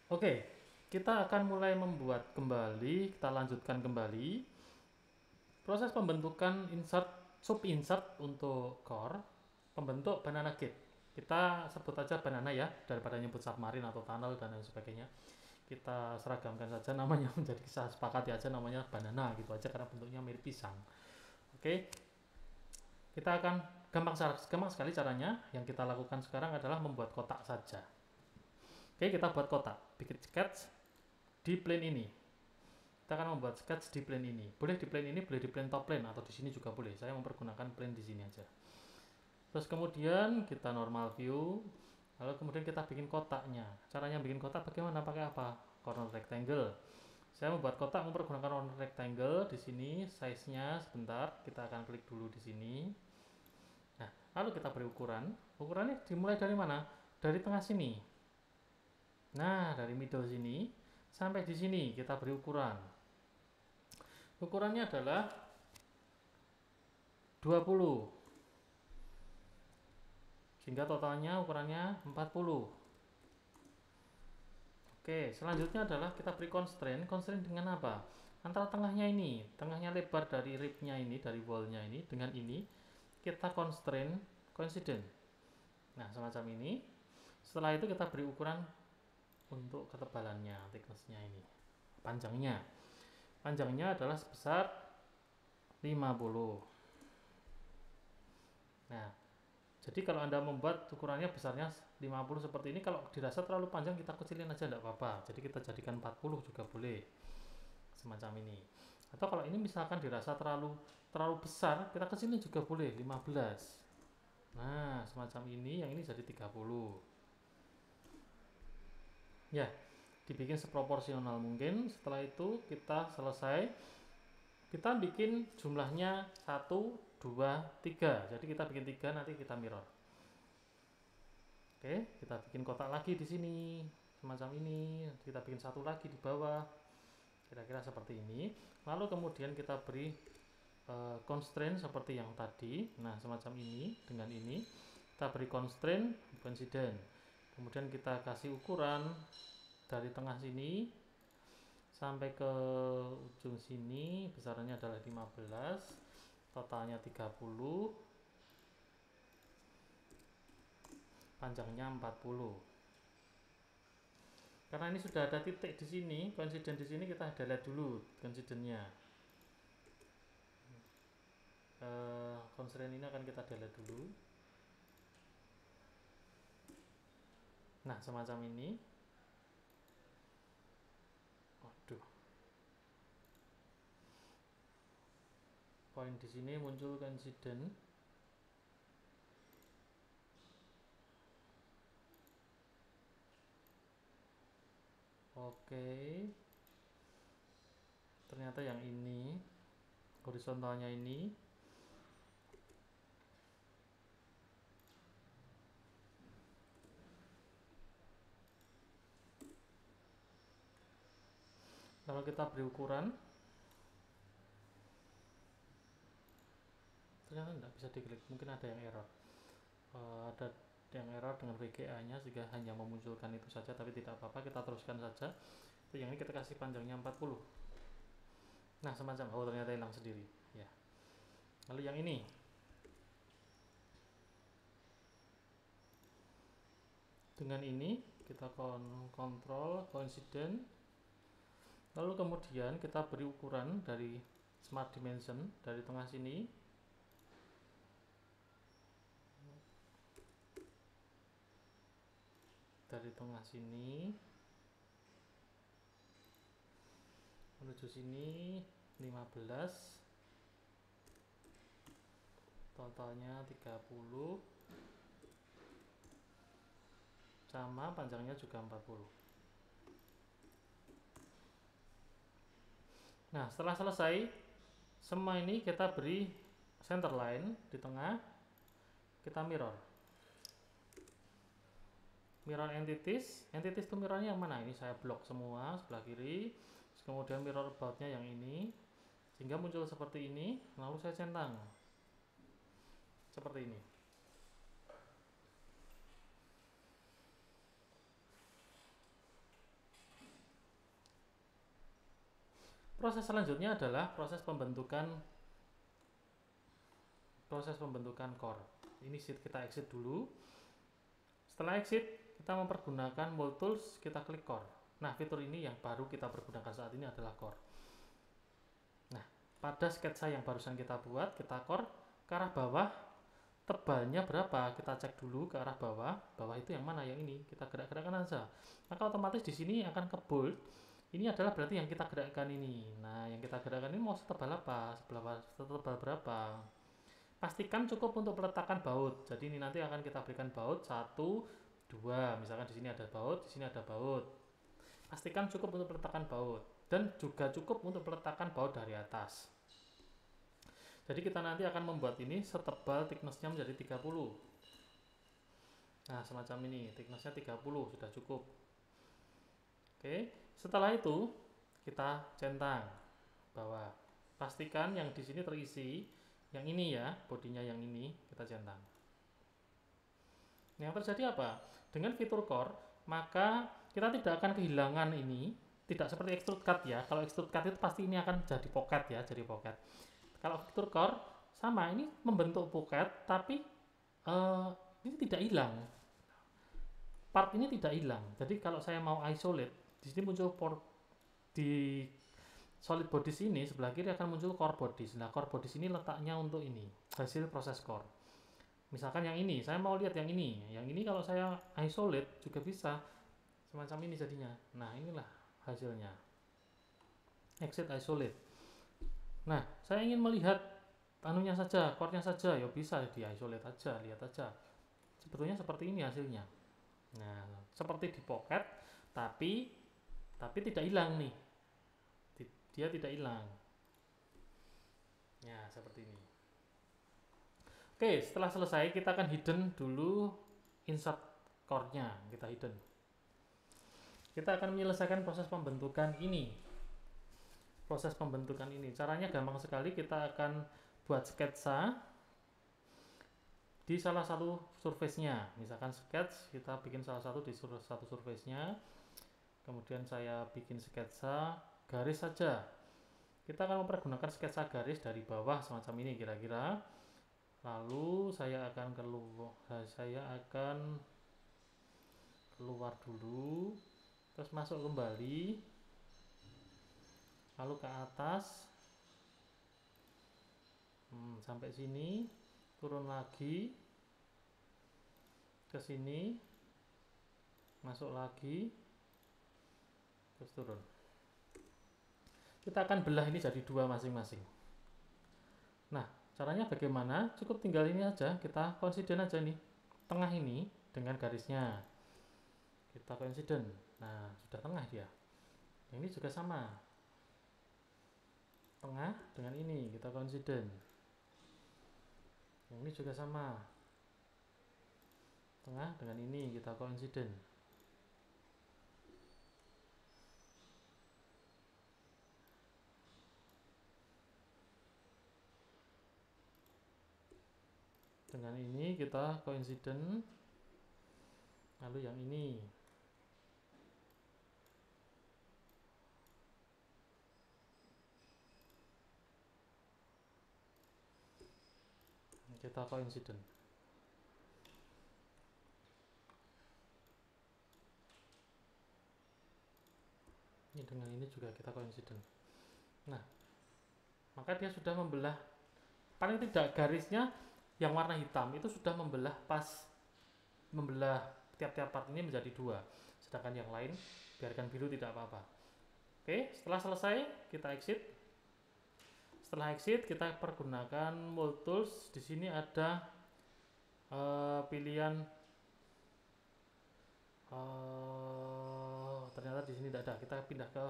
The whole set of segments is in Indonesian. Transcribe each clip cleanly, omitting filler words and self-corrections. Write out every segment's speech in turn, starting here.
Oke, kita akan mulai membuat kembali, kita lanjutkan kembali proses pembentukan sub insert untuk core, pembentuk banana gate. Kita sebut aja banana ya, daripada nyebut submarine atau tunnel dan lain sebagainya. Kita seragamkan saja namanya menjadi kita sepakati aja namanya banana gitu aja karena bentuknya mirip pisang. Oke, kita akan gampang sekali caranya. Yang kita lakukan sekarang adalah membuat kotak saja. Oke, kita buat kotak, bikin sketch di plane ini. Kita akan membuat sketch di plane ini. Boleh di plane ini, boleh di plane top plane atau di sini juga boleh. Saya mempergunakan plane di sini aja. Terus kemudian kita normal view, lalu kemudian kita bikin kotaknya. Caranya bikin kotak bagaimana? Pakai apa? Corner rectangle. Saya membuat kotak mempergunakan corner rectangle di sini, size-nya sebentar. Kita akan klik dulu di sini. Nah, lalu kita beri ukuran. Ukurannya dimulai dari mana? Dari tengah sini. Nah, dari middle sini sampai di sini kita beri ukuran. Ukurannya adalah 20. Sehingga totalnya ukurannya 40. Oke, selanjutnya adalah kita beri constraint. Constraint dengan apa? Antara tengahnya ini, tengahnya lebar dari ribnya ini, dari wallnya ini, dengan ini, kita constraint coincident. Nah, semacam ini. Setelah itu kita beri ukuran untuk ketebalannya, thicknessnya ini. Panjangnya. Panjangnya adalah sebesar 50. Nah, jadi kalau Anda membuat ukurannya besarnya 50 seperti ini, kalau dirasa terlalu panjang kita kecilin aja enggak apa-apa. Jadi kita jadikan 40 juga boleh. Semacam ini. Atau kalau ini misalkan dirasa terlalu terlalu besar, kita kecilin juga boleh 15. Nah, semacam ini, yang ini jadi 30. Ya, dibikin seproporsional mungkin. Setelah itu kita selesai. Kita bikin jumlahnya 1, 2, 3. Jadi kita bikin 3, nanti kita mirror. Oke, kita bikin kotak lagi di sini, semacam ini. Kita bikin satu lagi di bawah, kira-kira seperti ini. Lalu kemudian kita beri constraint seperti yang tadi. Nah, semacam ini dengan ini. Kita beri constraint coincident. Kemudian kita kasih ukuran dari tengah sini sampai ke ujung sini, besarannya adalah 15, totalnya 30, panjangnya 40. Karena ini sudah ada titik di sini, coincident di sini, kita delete dulu coincidentnya. Constraint ini akan kita delete dulu. Nah, semacam ini. Waduh. Poin di sini muncul coincident. Oke. Ternyata yang ini horizontalnya ini. Kalau kita beri ukuran, ternyata tidak bisa diklik, mungkin ada yang error. Ada yang error dengan VGA nya sehingga hanya memunculkan itu saja, tapi tidak apa-apa, kita teruskan saja. Yang ini kita kasih panjangnya 40. Nah, semacam, oh ternyata hilang sendiri ya. Lalu yang ini dengan ini kita kontrol coincident. Lalu kemudian kita beri ukuran dari smart dimension dari tengah sini. Dari tengah sini menuju sini 15, totalnya 30, sama panjangnya juga 40. Nah, setelah selesai semua ini kita beri center line di tengah, kita mirror entities itu mirrornya yang mana? Ini saya blok semua sebelah kiri. Kemudian mirror aboutnya yang ini, sehingga muncul seperti ini. Lalu saya centang seperti ini. Proses selanjutnya adalah proses pembentukan core. Ini kita exit dulu. Setelah exit, kita mempergunakan Mold Tools, kita klik core. Nah, fitur ini yang baru kita pergunakan saat ini adalah core. Nah, pada sketsa yang barusan kita buat, kita core ke arah bawah, tebalnya berapa? Kita cek dulu ke arah bawah. Bawah itu yang mana? Yang ini. Kita gerak-gerakkan aja. Maka otomatis di sini akan ke bold. Ini adalah berarti yang kita gerakkan ini. Nah, yang kita gerakkan ini mau setebal apa? Setebal berapa? Pastikan cukup untuk peletakan baut. Jadi ini nanti akan kita berikan baut 1, 2. Misalkan di sini ada baut, di sini ada baut. Pastikan cukup untuk peletakan baut dan juga cukup untuk peletakan baut dari atas. Jadi kita nanti akan membuat ini setebal thickness-nya menjadi 30. Nah, semacam ini, thickness-nya 30 sudah cukup. Oke, setelah itu kita centang bawah. Pastikan yang di sini terisi. Yang ini ya, bodinya yang ini kita centang. Yang terjadi apa? Dengan fitur core, maka kita tidak akan kehilangan ini, tidak seperti extrude cut ya. Kalau extrude cut itu pasti ini akan jadi pocket ya, jadi pocket. Kalau fitur core sama, ini membentuk pocket, tapi ini tidak hilang. Part ini tidak hilang. Jadi kalau saya mau isolate, di sini muncul di solid bodies ini sebelah kiri akan muncul core bodies. Nah, core bodies ini letaknya untuk ini, hasil proses core. Misalkan yang ini, saya mau lihat yang ini. Yang ini kalau saya isolate juga bisa semacam ini jadinya. Nah, inilah hasilnya. Exit isolate. Nah, saya ingin melihat anunya saja, core-nya saja, ya bisa di isolate aja, lihat aja. Sebetulnya seperti ini hasilnya. Nah, seperti di pocket, tapi tidak hilang nih. Dia tidak hilang. Ya, seperti ini. Oke, setelah selesai kita akan hidden dulu insert core-nya, kita hidden. Kita akan menyelesaikan proses pembentukan ini. Proses pembentukan ini, caranya gampang sekali. Kita akan buat sketsa di salah satu surface-nya. Misalkan sketch, kita bikin salah satu di satu surface-nya. Kemudian saya bikin sketsa garis saja. Kita akan mempergunakan sketsa garis dari bawah semacam ini kira-kira. Lalu saya akan keluar dulu, terus masuk kembali, lalu ke atas, sampai sini, turun lagi, ke sini, masuk lagi, terus turun. Kita akan belah ini jadi dua masing-masing. Nah, caranya bagaimana? Cukup tinggal ini aja, kita konsiden aja nih, tengah ini dengan garisnya. Kita konsiden. Nah, sudah tengah dia. Yang ini juga sama. Tengah dengan ini kita konsiden. Yang ini juga sama. Tengah dengan ini kita konsiden. Dengan ini kita koinsiden. Lalu yang ini kita koinsiden. Ini dengan ini juga kita koinsiden. Nah, maka dia sudah membelah, paling tidak garisnya yang warna hitam itu sudah membelah tiap-tiap part ini menjadi dua, sedangkan yang lain biarkan biru tidak apa-apa. Oke, setelah selesai kita exit. Setelah exit kita pergunakan Mold Tools. Di sini ada pilihan ternyata di sini tidak ada. Kita pindah ke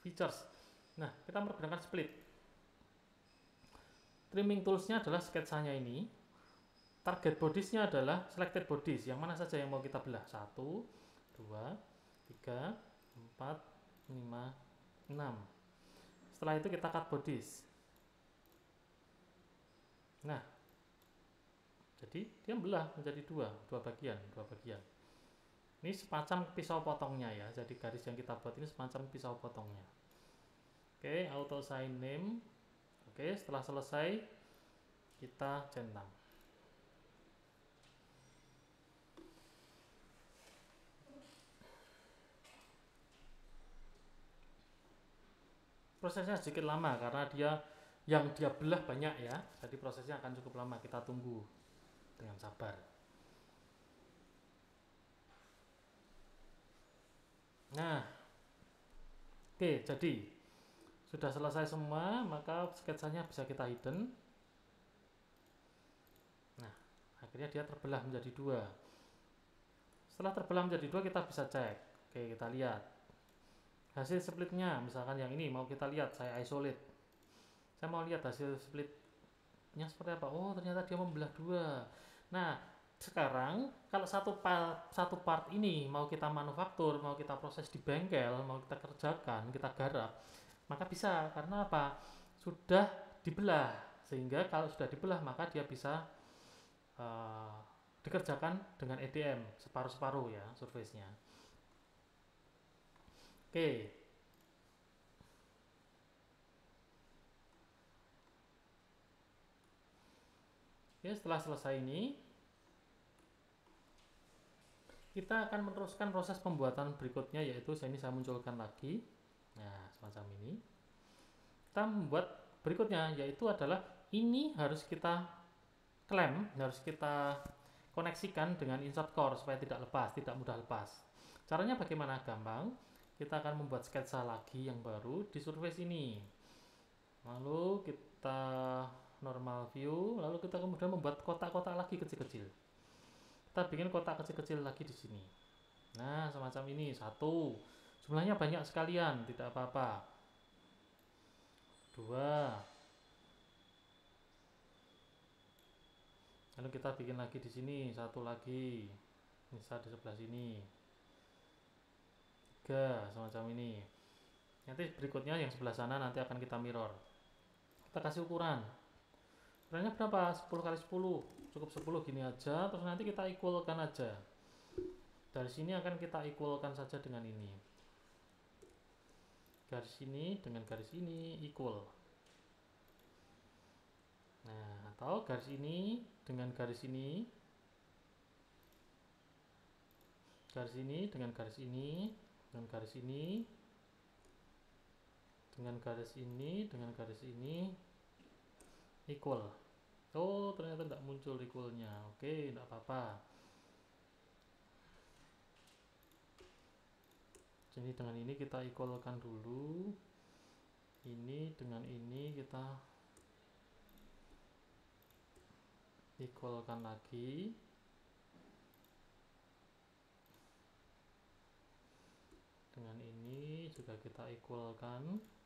features. Nah, kita menggunakan split. Trimming toolsnya adalah sketsanya ini. Target bodiesnya adalah selected bodies. Yang mana saja yang mau kita belah? 1, 2, 3, 4, 5, 6. Setelah itu kita cut bodies. Nah, jadi dia belah menjadi dua bagian. Ini semacam pisau potongnya ya. Jadi garis yang kita buat ini semacam pisau potongnya. Oke, auto assign name. Oke, setelah selesai kita centang. Prosesnya sedikit lama karena dia belah banyak ya, jadi prosesnya akan cukup lama, kita tunggu dengan sabar. Nah, oke, jadi sudah selesai semua, maka sketsanya bisa kita hidden. Nah, akhirnya dia terbelah menjadi dua. Setelah terbelah menjadi dua, kita bisa cek. Oke, kita lihat hasil splitnya. Misalkan yang ini mau kita lihat, saya isolate. Saya mau lihat hasil splitnya seperti apa. Oh, ternyata dia membelah dua. Nah, sekarang kalau satu part ini mau kita manufaktur, mau kita proses di bengkel, mau kita kerjakan, kita garap, maka bisa. Karena apa? Sudah dibelah. Sehingga kalau sudah dibelah, maka dia bisa dikerjakan dengan EDM separuh-separuh ya, surface-nya. Oke. Oke, setelah selesai ini, kita akan meneruskan proses pembuatan berikutnya, yaitu saya munculkan lagi. Nah, semacam ini. Kita membuat berikutnya, yaitu adalah ini harus kita klem, harus kita koneksikan dengan insert core supaya tidak lepas, tidak mudah lepas. Caranya bagaimana? Gampang. Kita akan membuat sketsa lagi yang baru di surface ini. Lalu kita normal view, lalu kita kemudian membuat kotak-kotak lagi kecil-kecil. Kita bikin kotak kecil-kecil lagi di sini. Nah, semacam ini, satu. Jumlahnya banyak sekalian, tidak apa-apa. Dua. Lalu kita bikin lagi di sini, satu lagi. Bisa di sebelah sini. Tiga, semacam ini. Nanti berikutnya yang sebelah sana nanti akan kita mirror. Kita kasih ukuran. Ukurannya berapa? 10 kali 10. Cukup 10 gini aja, terus nanti kita equalkan aja. Dari sini akan kita equalkan saja dengan ini. Garis ini dengan garis ini equal. Nah, atau garis ini dengan garis ini. Garis ini dengan garis ini, dengan garis ini, dengan garis ini, dengan garis ini equal. Oh, ternyata tidak muncul equalnya. Oke, tidak apa-apa. Jadi dengan ini kita equalkan dulu. Ini dengan ini kita equalkan lagi. Dengan ini juga kita equalkan.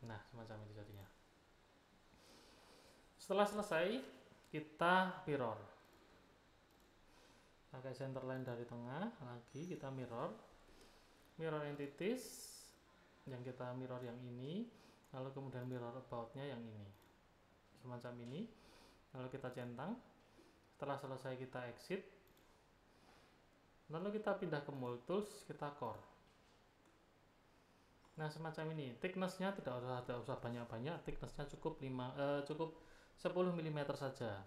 Nah, semacam itu jadinya. Setelah selesai, kita mirror. Pakai center line dari tengah, lagi kita mirror. Mirror entities, yang kita mirror yang ini, lalu kemudian mirror about-nya yang ini. Semacam ini. Lalu kita centang. Setelah selesai kita exit. Lalu kita pindah ke mold tools, kita core. Nah, semacam ini. Thickness-nya tidak usah banyak-banyak, thickness-nya cukup 10 mm saja.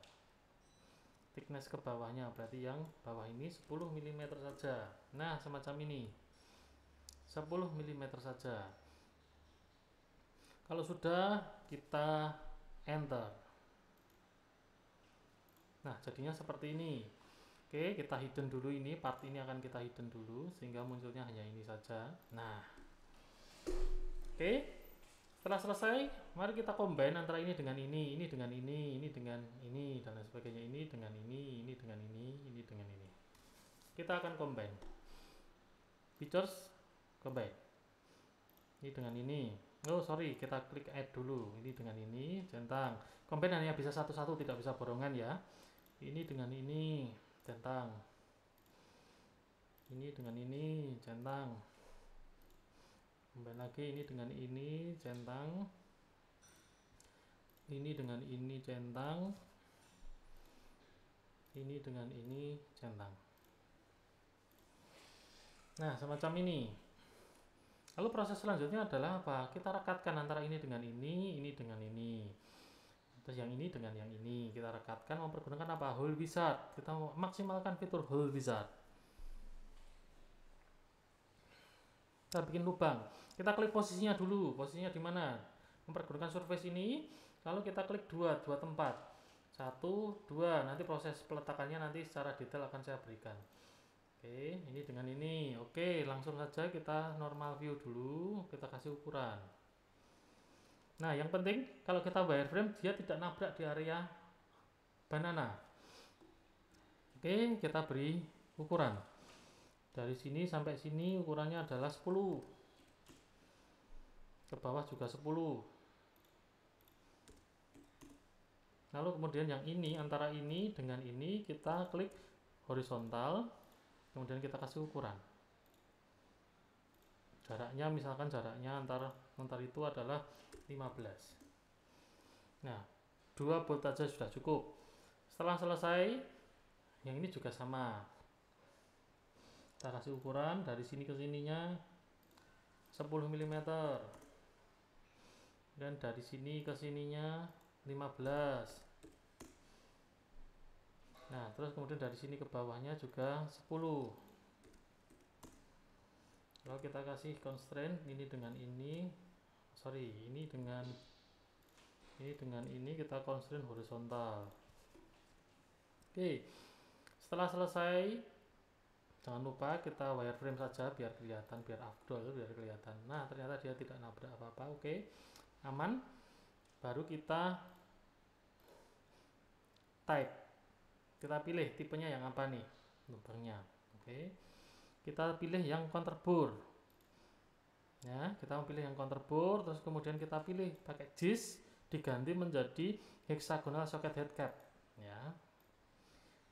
Thickness ke bawahnya berarti yang bawah ini 10 mm saja. Nah, semacam ini. 10 mm saja. Kalau sudah, kita enter. Nah, jadinya seperti ini. Oke, kita hidden dulu ini, part ini akan kita hidden dulu sehingga munculnya hanya ini saja. Nah, oke, setelah selesai, mari kita combine antara ini dengan ini dengan ini dengan ini, dan lain sebagainya, ini dengan ini dengan ini dengan ini. Kita akan combine. Features, combine. Ini dengan ini. Oh, sorry, kita klik add dulu. Ini dengan ini, centang. Combine hanya bisa satu-satu, tidak bisa borongan ya. Ini dengan ini, centang. Ini dengan ini, centang. Combine lagi, ini dengan ini, centang. Ini dengan ini, centang. Ini dengan ini, centang. Nah, semacam ini. Lalu proses selanjutnya adalah apa? Kita rekatkan antara ini dengan ini dengan ini. Terus yang ini dengan yang ini kita rekatkan mempergunakan apa? Hole wizard. Kita maksimalkan fitur hole wizard. Kita bikin lubang. Kita klik posisinya dulu. Posisinya di mana? Mempergunakan surface ini. Lalu kita klik dua tempat. 1, 2. Nanti proses peletakannya nanti secara detail akan saya berikan. Oke, ini dengan ini. Oke, langsung saja kita normal view dulu. Kita kasih ukuran. Nah, yang penting kalau kita wireframe dia tidak nabrak di area banana. Oke, kita beri ukuran. Dari sini sampai sini ukurannya adalah 10. Ke bawah juga 10. Lalu kemudian yang ini, antara ini dengan ini kita klik horizontal. Kemudian kita kasih ukuran. Jaraknya misalkan jaraknya antar itu adalah 15. Nah, 2 bolt aja sudah cukup. Setelah selesai, yang ini juga sama. Kita kasih ukuran dari sini ke sininya 10 mm. Dan dari sini ke sininya 15. Nah, terus kemudian dari sini ke bawahnya juga 10. Kalau kita kasih constraint ini dengan ini, ini dengan ini kita constraint horizontal. Oke. Setelah selesai, jangan lupa kita wireframe saja biar kelihatan, biar afdol, biar kelihatan. Nah, ternyata dia tidak nabrak apa-apa. Oke. Aman. Baru kita type. Kita pilih tipenya yang apa nih? Lubangnya. Oke. Kita pilih yang counterbore. Ya, kita pilih yang counterbore, terus kemudian kita pilih pakai JIS diganti menjadi hexagonal socket head cap. Ya.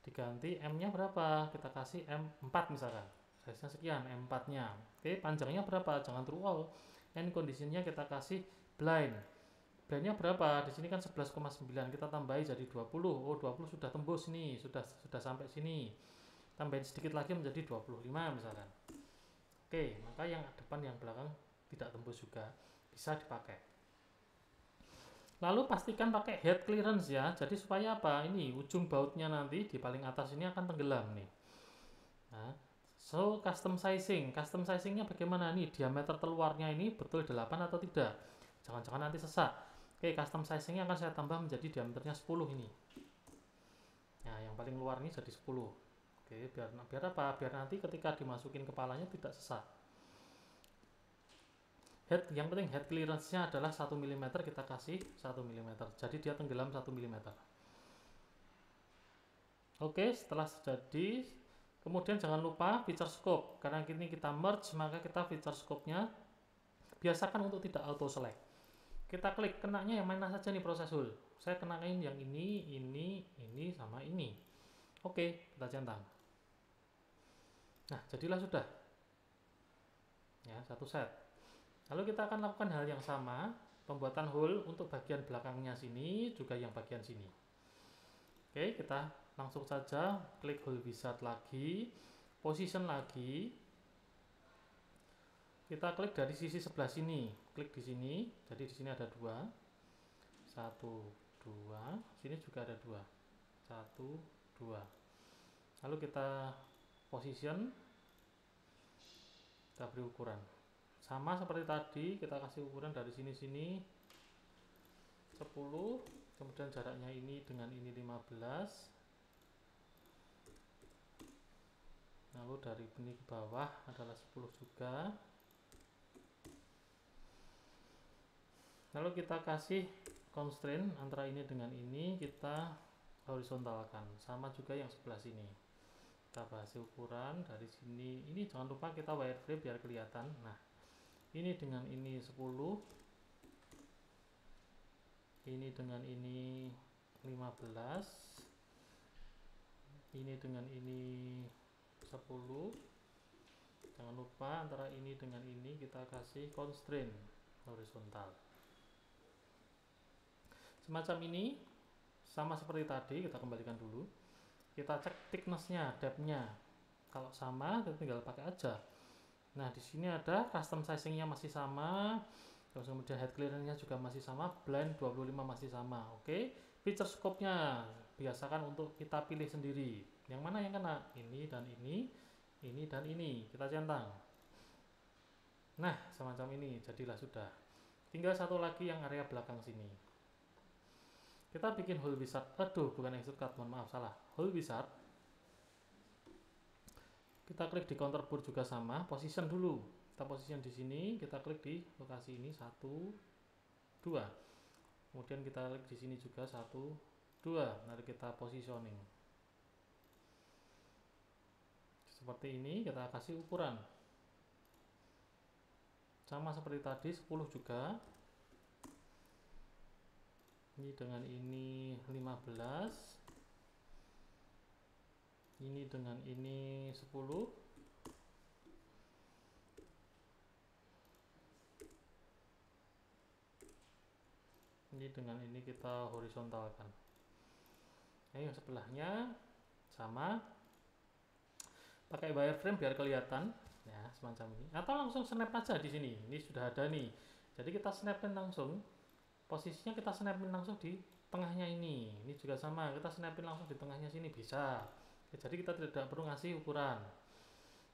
Diganti M-nya berapa? Kita kasih M4 misalkan. Size-nya sekian, M4-nya. Oke, panjangnya berapa? Jangan true all. And condition-nya kita kasih blind. Blind-nya berapa? Di sini kan 11,9. Kita tambahi jadi 20. Oh, 20 sudah tembus nih, sudah sampai sini. Tambahin sedikit lagi menjadi 25 misalkan. Oke, maka yang depan yang belakang tidak tembus juga bisa dipakai. Lalu pastikan pakai head clearance ya. Jadi supaya apa? Ini ujung bautnya nanti di paling atas ini akan tenggelam nih. Nah, so custom sizing. Custom sizingnya bagaimana nih? Diameter keluarnya ini betul 8 atau tidak? Jangan-jangan nanti sesak. Oke, custom sizingnya akan saya tambah menjadi diameternya 10 ini. Nah, yang paling luar ini jadi 10. Oke, biar apa? Biar nanti ketika dimasukin kepalanya tidak sesak. Yang penting head clearance-nya adalah 1 mm, kita kasih 1 mm. Jadi dia tenggelam 1 mm. Oke, setelah jadi, kemudian jangan lupa feature scope. Karena ini kita merge, maka kita feature scope-nya biasakan untuk tidak auto select. Kita klik kenanya yang mana saja nih proses hole. Saya kenain yang ini sama ini. Oke, kita centang. Nah, jadilah sudah. Ya, satu set. Lalu kita akan lakukan hal yang sama, pembuatan hole untuk bagian belakangnya sini, juga yang bagian sini. Oke, kita langsung saja klik hole wizard lagi, position lagi. Kita klik dari sisi sebelah sini, klik di sini. Jadi di sini ada 2, 1, 2. Sini juga ada 2, 1, 2. Lalu kita position, kita beri ukuran. Sama seperti tadi, kita kasih ukuran dari sini 10, kemudian jaraknya ini dengan ini 15. Lalu dari ini ke bawah adalah 10 juga. Lalu kita kasih constraint antara ini dengan ini, kita horizontalkan. Sama juga yang sebelah sini. Kita bahas ukuran dari sini. Ini jangan lupa kita wireframe biar kelihatan. Nah, ini dengan ini 10, ini dengan ini 15, ini dengan ini 10. Jangan lupa antara ini dengan ini kita kasih constraint horizontal. Semacam ini, sama seperti tadi, kita kembalikan dulu. Kita cek thickness-nya, depth-nya. Kalau sama, kita tinggal pakai aja. Nah, di sini ada custom sizingnya masih sama, terus kemudian head clearance-nya juga masih sama, blend 25 masih sama. Oke, feature scope-nya biasakan untuk kita pilih sendiri. Yang mana yang kena? Ini dan ini dan ini. Kita centang. Nah, semacam ini jadilah sudah. Tinggal satu lagi yang area belakang sini. Kita bikin hole wizard. Aduh, bukan extrude cut, mohon maaf salah. Hole wizard. Kita klik di counter board juga sama, position dulu. Kita position di sini, kita klik di lokasi ini 1 2. Kemudian kita klik di sini juga 1 2. Mari kita positioning. Seperti ini, kita kasih ukuran. Sama seperti tadi 10 juga. Ini dengan ini 15. Ini dengan ini 10. Ini dengan ini kita horizontalkan. Ayo sebelahnya sama. Pakai wireframe biar kelihatan ya, semacam ini. Atau langsung snap aja di sini. Ini sudah ada nih. Jadi kita snapin langsung. Posisinya kita snapin langsung di tengahnya ini. Ini juga sama. Kita snapin langsung di tengahnya sini bisa. Jadi kita tidak perlu ngasih ukuran.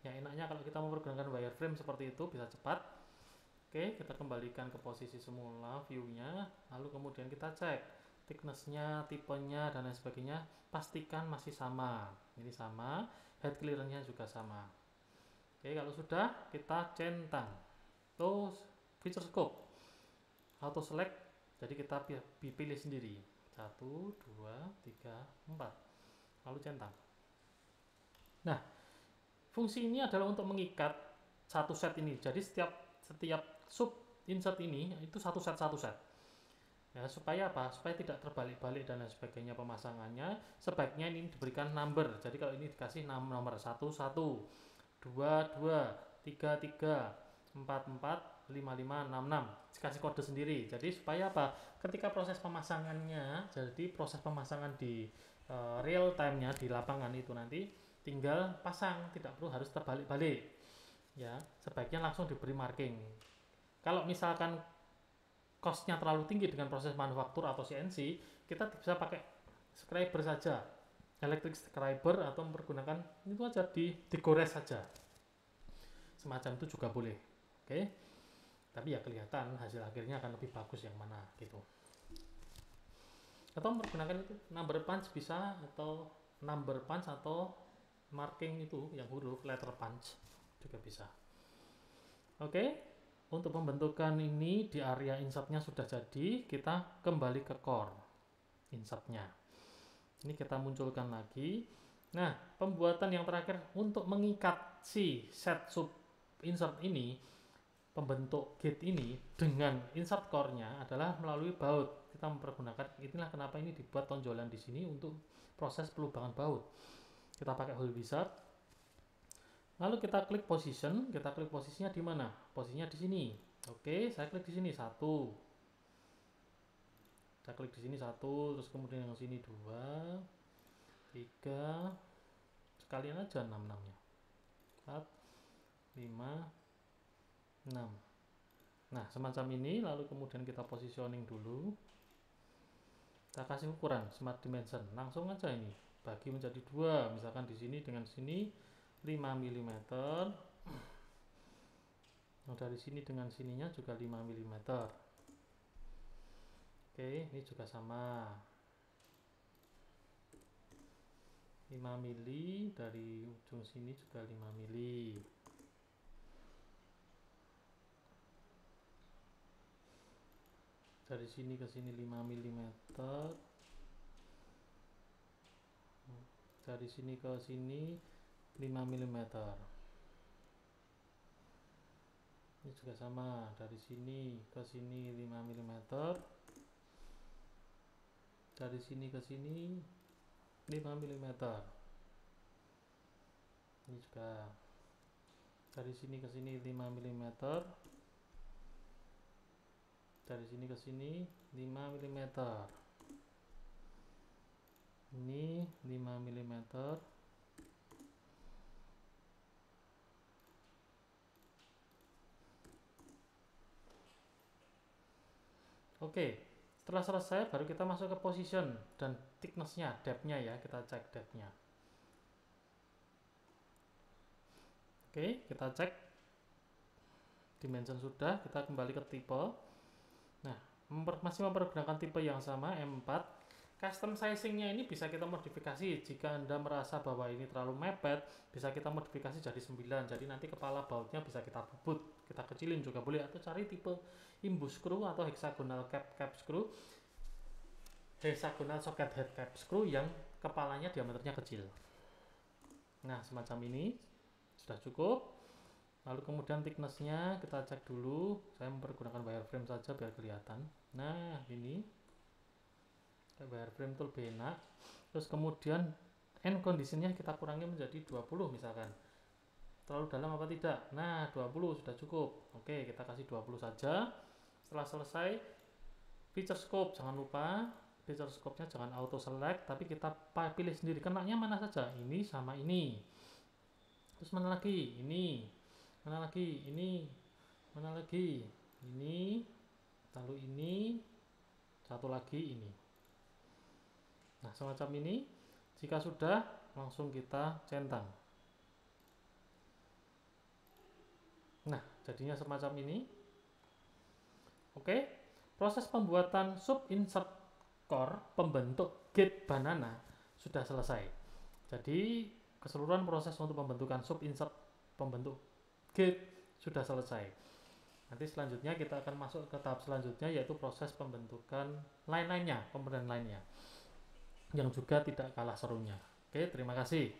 Yang enaknya kalau kita mempergunakan wireframe seperti itu bisa cepat. Oke, kita kembalikan ke posisi semula view-nya, lalu kemudian kita cek thickness-nya, tipenya dan lain sebagainya, pastikan masih sama. Ini sama, head clearance-nya juga sama. Oke, kalau sudah kita centang. Terus feature scope auto select, jadi kita pilih sendiri 1 2 3 4, lalu centang. Nah, fungsi ini adalah untuk mengikat satu set ini. Jadi setiap sub insert ini itu satu set ya, supaya apa? Supaya tidak terbalik-balik dan lain sebagainya pemasangannya. Sebaiknya ini diberikan number. Jadi kalau ini dikasih nomor 1 1 2 2 3 3 4 4 5 5 6 6, dikasih kode sendiri. Jadi supaya apa? Ketika proses pemasangannya, jadi proses pemasangan di real time-nya di lapangan itu nanti tinggal pasang, tidak perlu harus terbalik-balik ya. Sebaiknya langsung diberi marking. Kalau misalkan cost-nya terlalu tinggi dengan proses manufaktur atau CNC, kita bisa pakai scriber saja, electric scriber, atau mempergunakan itu aja, digores saja, semacam itu juga boleh. Oke, tapi ya kelihatan hasil akhirnya akan lebih bagus yang mana gitu. Atau mempergunakan itu number punch bisa, atau number punch atau marking itu yang huruf letter punch juga bisa. Oke, untuk pembentukan ini di area insertnya sudah jadi. Kita kembali ke core insertnya. Ini kita munculkan lagi. Nah, pembuatan yang terakhir untuk mengikat si set sub insert ini, pembentuk gate ini dengan insert core-nya adalah melalui baut. Kita mempergunakan, inilah kenapa ini dibuat tonjolan di sini untuk proses pelubangan baut. Kita pakai hole wizard. Lalu kita klik position, kita klik posisinya di mana? Posisinya di sini. Oke, saya klik di sini 1. Saya klik di sini 1, terus kemudian yang sini 2, 3. Sekalian aja 6-6-nya. 4 5 6. Nah, semacam ini, lalu kemudian kita positioning dulu. Kita kasih ukuran smart dimension. Langsung aja ini bagi menjadi 2. Misalkan di sini dengan sini 5 mm. Nah, dari sini dengan sininya juga 5 mm. Oke, ini juga sama. 5 mili, dari ujung sini juga 5 mili. Dari sini ke sini 5 mm. Dari sini ke sini 5 mm. Ini juga sama, dari sini ke sini 5 mm. Dari sini ke sini 5 mm. Ini juga dari sini ke sini 5 mm. Dari sini ke sini 5 mm. Ini 5 mm. Oke, setelah selesai baru kita masuk ke position dan thickness-nya, depth-nya ya, kita cek depth-nya. Oke, kita cek dimension sudah, kita kembali ke tipe. Nah, masih mempergunakan tipe yang sama M4. Custom sizing-nya ini bisa kita modifikasi. Jika Anda merasa bahwa ini terlalu mepet, bisa kita modifikasi jadi 9. Jadi nanti kepala bautnya bisa kita bubut, kita kecilin juga boleh, atau cari tipe imbus screw atau hexagonal cap screw, hexagonal socket head cap screw yang kepalanya diameternya kecil. Nah, semacam ini sudah cukup. Lalu kemudian thickness-nya kita cek dulu. Saya mempergunakan wireframe saja biar kelihatan. Nah, ini wireframe itu lebih enak. Terus kemudian end conditionnya kita kurangi menjadi 20 misalkan. Terlalu dalam apa tidak? Nah, 20 sudah cukup. Oke, kita kasih 20 saja. Setelah selesai, feature scope jangan lupa. Feature scope-nya jangan auto select, tapi kita pilih sendiri kenanya mana saja. Ini sama ini. Terus mana lagi? Ini. Mana lagi? Ini. Mana lagi? Ini. Lalu ini. Satu lagi ini. Nah, semacam ini. Jika sudah, langsung kita centang. Nah, jadinya semacam ini. Oke, proses pembuatan sub insert core pembentuk gate banana sudah selesai. Jadi, keseluruhan proses untuk pembentukan sub insert pembentuk gate sudah selesai. Nanti selanjutnya kita akan masuk ke tahap selanjutnya, yaitu proses pembentukan line-line-nya, komponen lainnya, yang juga tidak kalah serunya. Oke, terima kasih.